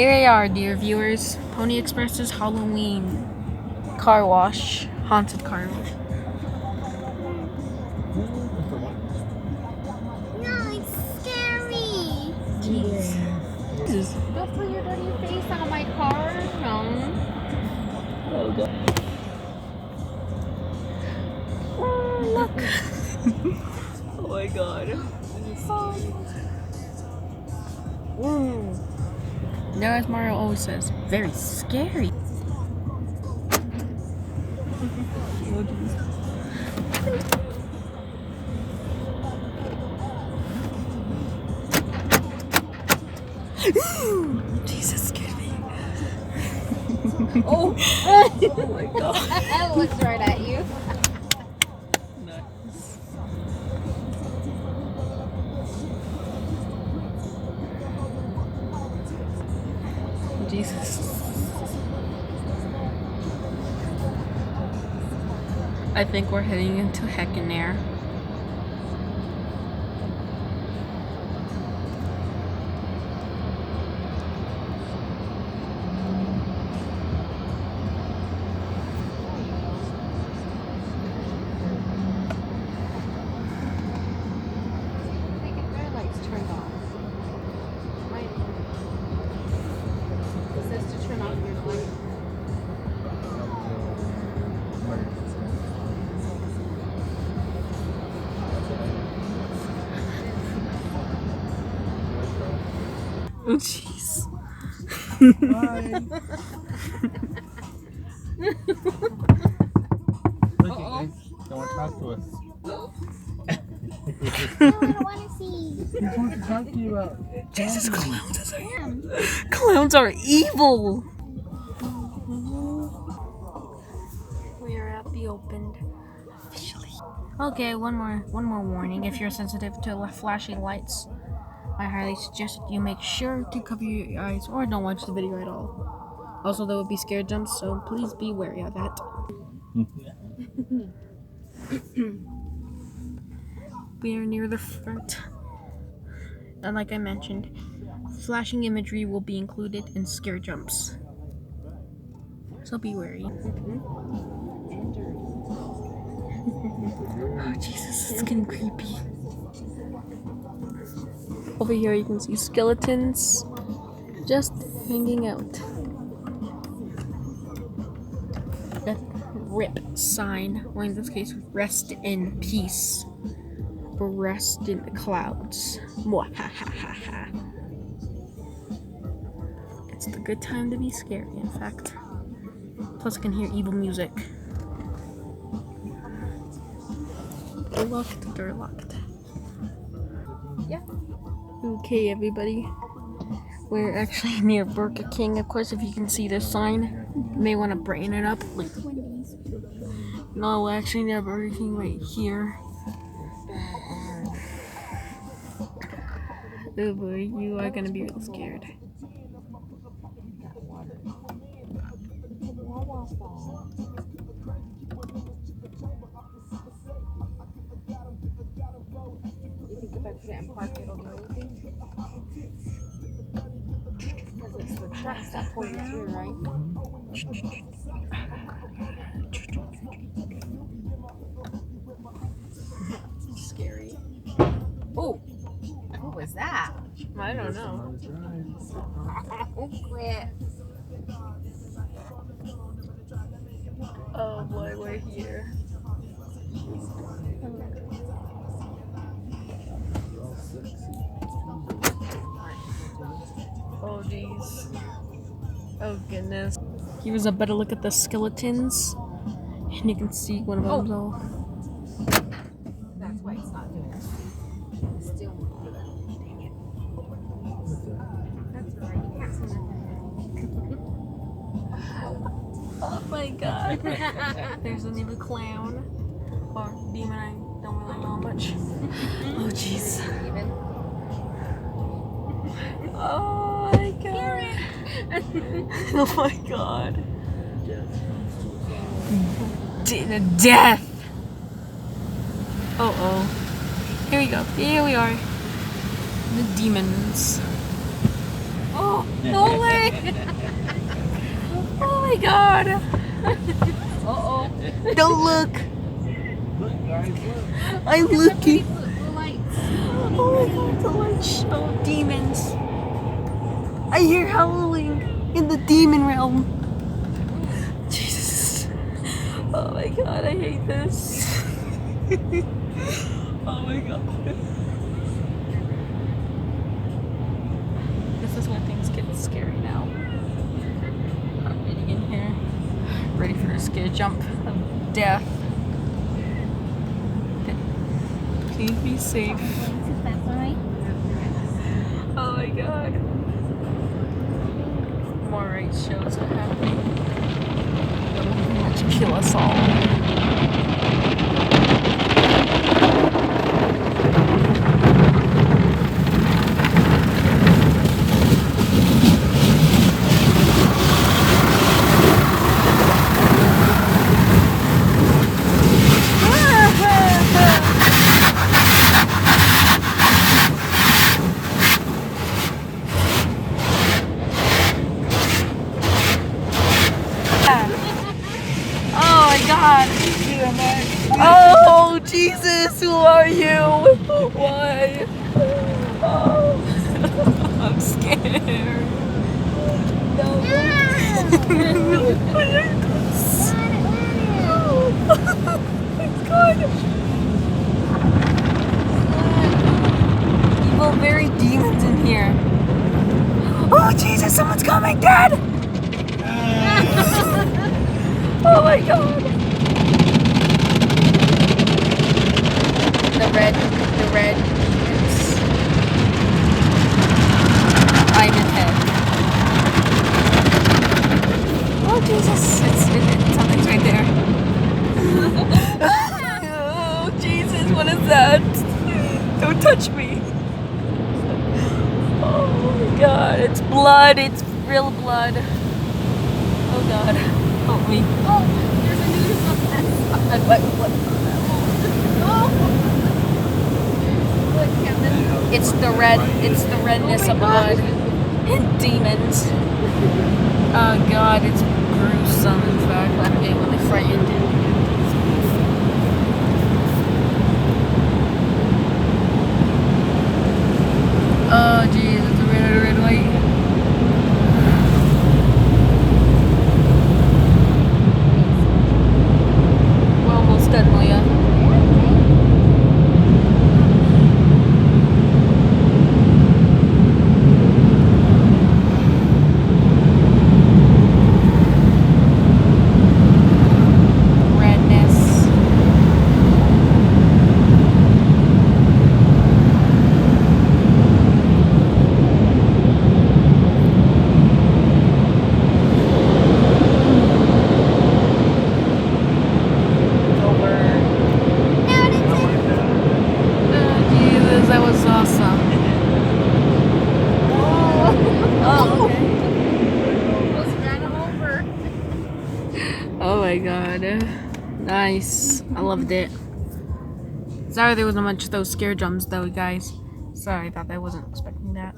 Here they are, dear viewers. Pony Express's Halloween car wash, haunted car wash. No, it's scary. Jesus. Don't put your dirty face on my car. No. Oh god. Oh, look. Oh my god. Now, as Mario always says, very scary. Jesus, scared me. Oh. Oh my god. That looks right at you. Jesus. I think we're heading into Heckin' Air. They get their lights turned off. Mine. It says to turn off your light. Oh jeez. Look at guys. Don't want to talk to us. No, I don't want to see. He wants to talk to you about. Jesus, clowns are evil. We are at the opened officially. Okay, one more warning. If you're sensitive to flashing lights, I highly suggest you make sure to cover your eyes or don't watch the video at all. Also, there will be scare jumps, so please be wary of that. We are near the front. And like I mentioned, flashing imagery will be included in scare jumps. So be wary. Oh, Jesus, it's getting creepy. Over here you can see skeletons just hanging out. The RIP sign, or in this case, rest in peace. Rest in the clouds. Mwahahaha. It's the good time to be scary, in fact. Plus I can hear evil music. They're locked, they're locked. Yeah. Okay, everybody. We're actually near Burger King. Of course, if you can see this sign, you may want to brighten it up. Like, no, we're actually near Burger King right here. Oh boy, you are gonna be really scared. You think if I put it in park, it'll do anything? Because it's the trucks that pull you through, right? Scary. Oh! What was that? I don't know. Quit. Oh boy, we're here. Oh jeez. Oh goodness. Here's a better look at the skeletons. And you can see one of them. Oh. That's why it's not doing it. Still moving. Dang it. That's alright. You can't see nothing. Oh my god. There's a new clown. Or demon, I don't really know much. Oh jeez. Even. Oh my god. Oh my god. Death. Oh. Here we go. Here we are. The demons. Oh, no way! Oh my god. Uh-oh. Don't look. Look, guys, look. I'm looking. Blue lights. Oh my god, the light show demons. I hear howling in the demon realm. Jesus. Oh my god, I hate this. Oh my god. This is when things get scary now. I'm waiting in here, ready for a scare jump of death. Please be safe. That's alright. Oh my god. More race shows are happening. They'll pretty much kill us all. Oh my god. Oh Jesus, who are you? Why? Oh. I'm scared. No. Evil, very demons in here. Oh Jesus, someone's coming, Dad! Oh my god. The red demons. I'm in head. Oh Jesus, something's right there. Oh Jesus, what is that? Don't touch me. Oh my god, it's blood, it's real blood. Oh god, help me. Oh, there's a noose on that. What? Look, Camden. It's the redness of blood and demons. Oh god, it's gruesome in fact. I'm getting really frightened. Oh jeez, it's a red light. We're almost done, Leah. Redness. That was awesome. Oh, okay. Almost ran him over. Oh my god. Nice. I loved it. Sorry there wasn't much of those scare jumps though, guys. Sorry, I thought I wasn't expecting that.